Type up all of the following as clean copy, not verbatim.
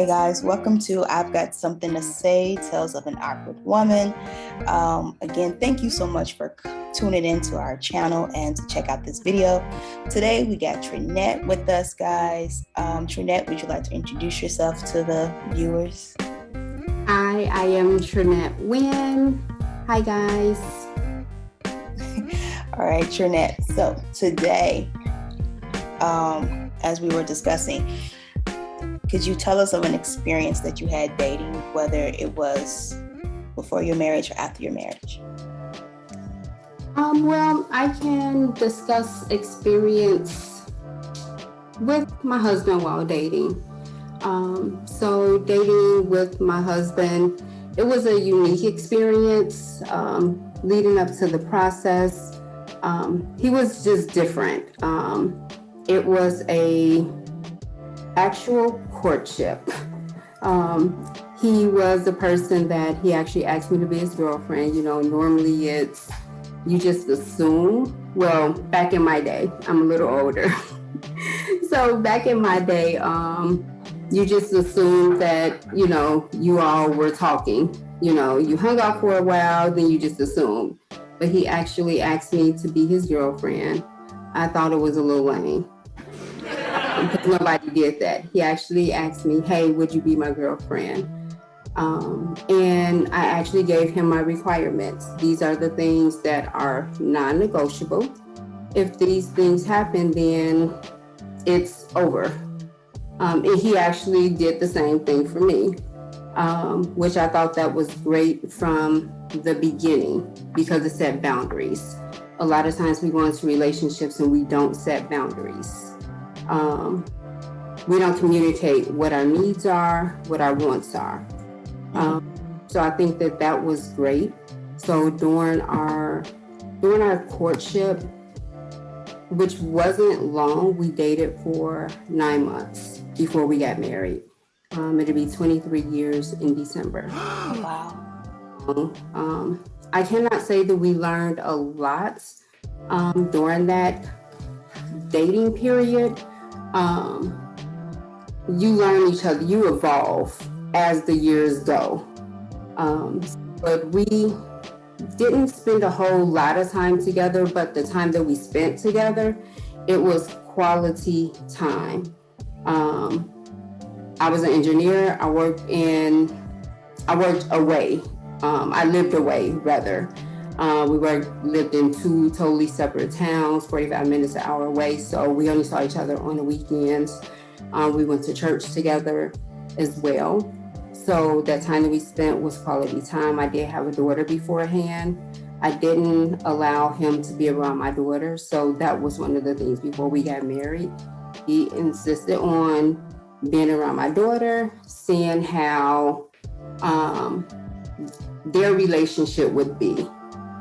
Hey guys, welcome to I've Got Something to Say, Tales of an Awkward Woman. Again, thank you so much for tuning into our channel and to check out this video. Today we got Trinette with us, guys. Trinette, would you like to introduce yourself to the viewers? Hi, I am Trinette Wynn. Hi guys. All right, Trinette. So today, as we were discussing, could you tell us of an experience that you had dating, whether it was before your marriage or after your marriage? Well, I can discuss experience with my husband while dating. So dating with my husband, it was a unique experience leading up to the process. He was just different. It was a actual courtship. He was the person that he actually asked me to be his girlfriend. You know, normally it's, you just assume, well, back in my day, I'm a little older. So back in my day, you just assumed that, you know, you all were talking. You know, you hung out for a while, then you just assumed. But he actually asked me to be his girlfriend. I thought it was a little lame. Because nobody did that. He actually asked me, hey, would you be my girlfriend? And I actually gave him my requirements. These are the things that are non-negotiable. If these things happen, then it's over. And he actually did the same thing for me, which I thought that was great from the beginning because it set boundaries. A lot of times we go into relationships and we don't set boundaries. We don't communicate what our needs are, what our wants are. So I think that that was great. So during our courtship, which wasn't long, we dated for 9 months before we got married. It'll be 23 years in December. Wow. I cannot say that we learned a lot during that dating period. You learn each other, you evolve as the years go. But we didn't spend a whole lot of time together, but the time that we spent together, it was quality time. I was an engineer. I worked away. I lived away, rather. We lived in two totally separate towns, 45 minutes an hour away. So we only saw each other on the weekends. We went to church together as well. So that time that we spent was quality time. I did have a daughter beforehand. I didn't allow him to be around my daughter. So that was one of the things before we got married. He insisted on being around my daughter, seeing how their relationship would be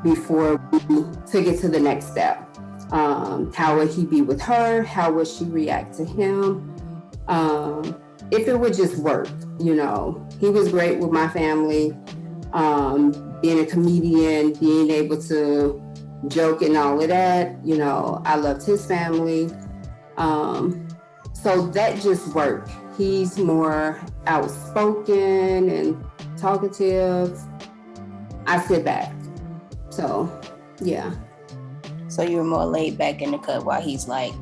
before we took it to the next step. How would he be with her? How would she react to him? If it would just work, you know. He was great with my family, being a comedian, being able to joke and all of that. You know, I loved his family. So that just worked. He's more outspoken and talkative. I sit back. So, yeah. So you were more laid back in the cut while he's like...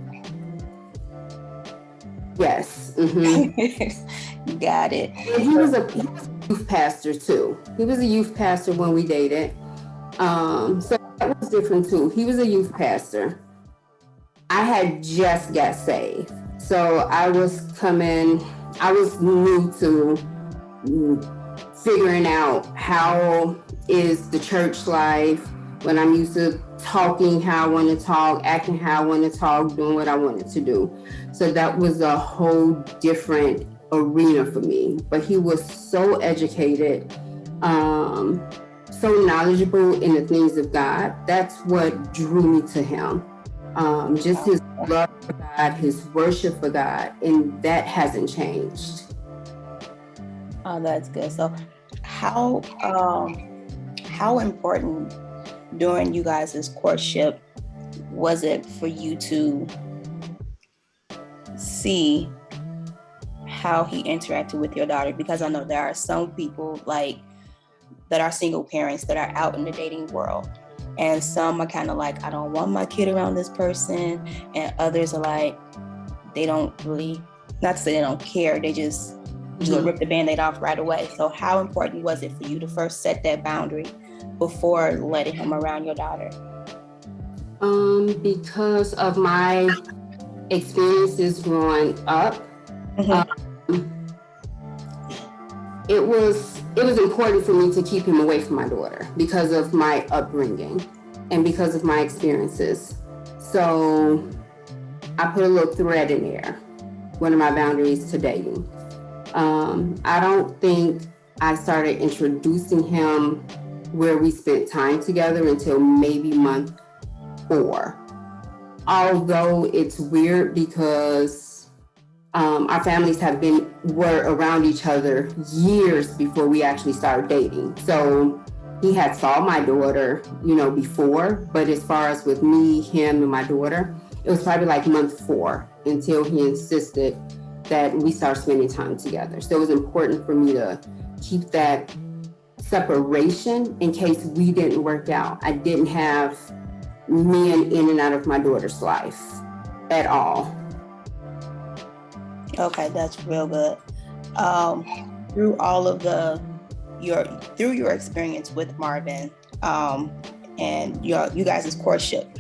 Yes. Mm-hmm. Got it. And he was a youth pastor too. He was a youth pastor when we dated. So that was different too. He was a youth pastor. I had just got saved. So I was new to figuring out how is the church life when I'm used to talking how I want to talk, acting how I want to talk, doing what I wanted to do. So that was a whole different arena for me. But he was so educated, so knowledgeable in the things of God. That's what drew me to him. Just his love for God, his worship for God, and that hasn't changed. Oh, that's good. So how important during you guys' courtship was it for you to see how he interacted with your daughter, because I know there are some people like that are single parents that are out in the dating world, and some are kind of like, I don't want my kid around this person, and others are like, they don't really, not to say they don't care, they just gonna rip the Band-Aid off right away. So how important was it for you to first set that boundary before letting him around your daughter? Because of my experiences growing up, it was important for me to keep him away from my daughter because of my upbringing and because of my experiences. So I put a little thread in there, one of my boundaries to dating. I don't think I started introducing him where we spent time together until maybe month 4. Although it's weird because our families were around each other years before we actually started dating. So he had saw my daughter, before, but as far as with me, him, and my daughter, it was probably like month 4 until he insisted that we start spending time together. So it was important for me to keep that separation in case we didn't work out. I didn't have men in and out of my daughter's life at all. Okay, that's real good. Through all of your experience with Marvin, and you guys' courtship,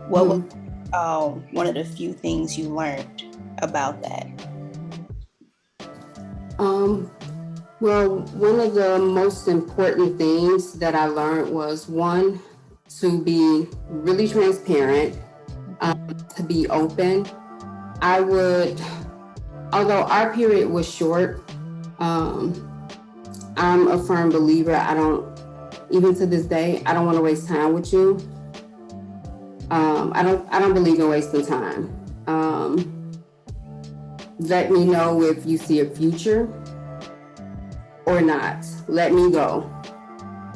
what was one of the few things you learned about that? Well, one of the most important things that I learned was, one, to be really transparent, to be open. Although our period was short, I'm a firm believer. Even to this day, I don't want to waste time with you. I don't believe in wasting time. Let me know if you see a future or not. Let me go.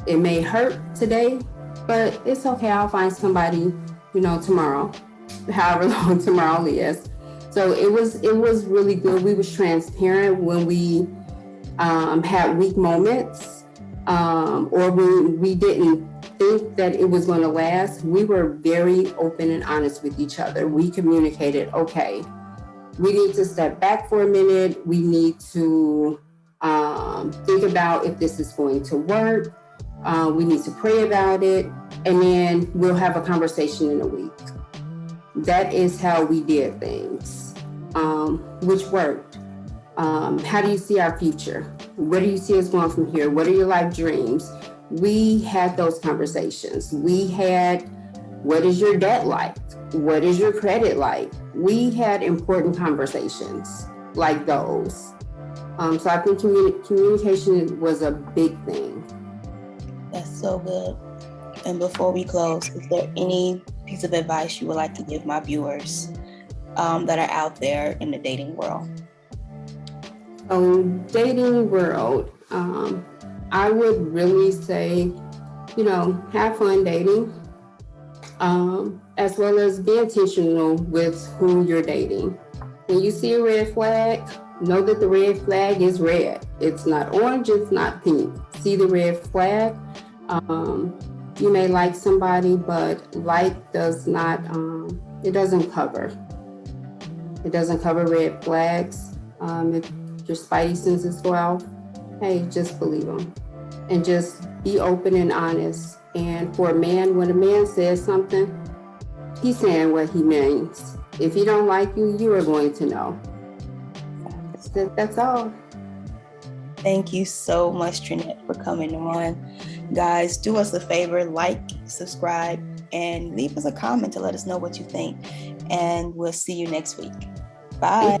It may hurt today, but it's okay. I'll find somebody, tomorrow, however long tomorrow is. So it was really good. We was transparent when we had weak moments, or when we didn't think that it was going to last. We were very open and honest with each other. We communicated, okay, we need to step back for a minute. We need to think about if this is going to work. We need to pray about it, and then we'll have a conversation in a week. That is how we did things, which worked. How do you see our future? Where do you see us going from here? What are your life dreams? We had those conversations. We had, what is your debt like? What is your credit like? We had important conversations like those. So I think communication was a big thing. That's so good. And before we close, is there any piece of advice you would like to give my viewers that are out there in the dating world? Dating world, I would really say, have fun dating, as well as be intentional with who you're dating. When you see a red flag, know that the red flag is red. It's not orange, it's not pink. See the red flag. You may like somebody, but like does not, it doesn't cover. It doesn't cover red flags. If your spidey senses go out, hey, just believe them. And just be open and honest. And for a man, when a man says something, he's saying what he means. If he don't like you, you are going to know. That's all. Thank you so much, Trinette, for coming on. Guys, do us a favor, like, subscribe, and leave us a comment to let us know what you think. And we'll see you next week. Bye.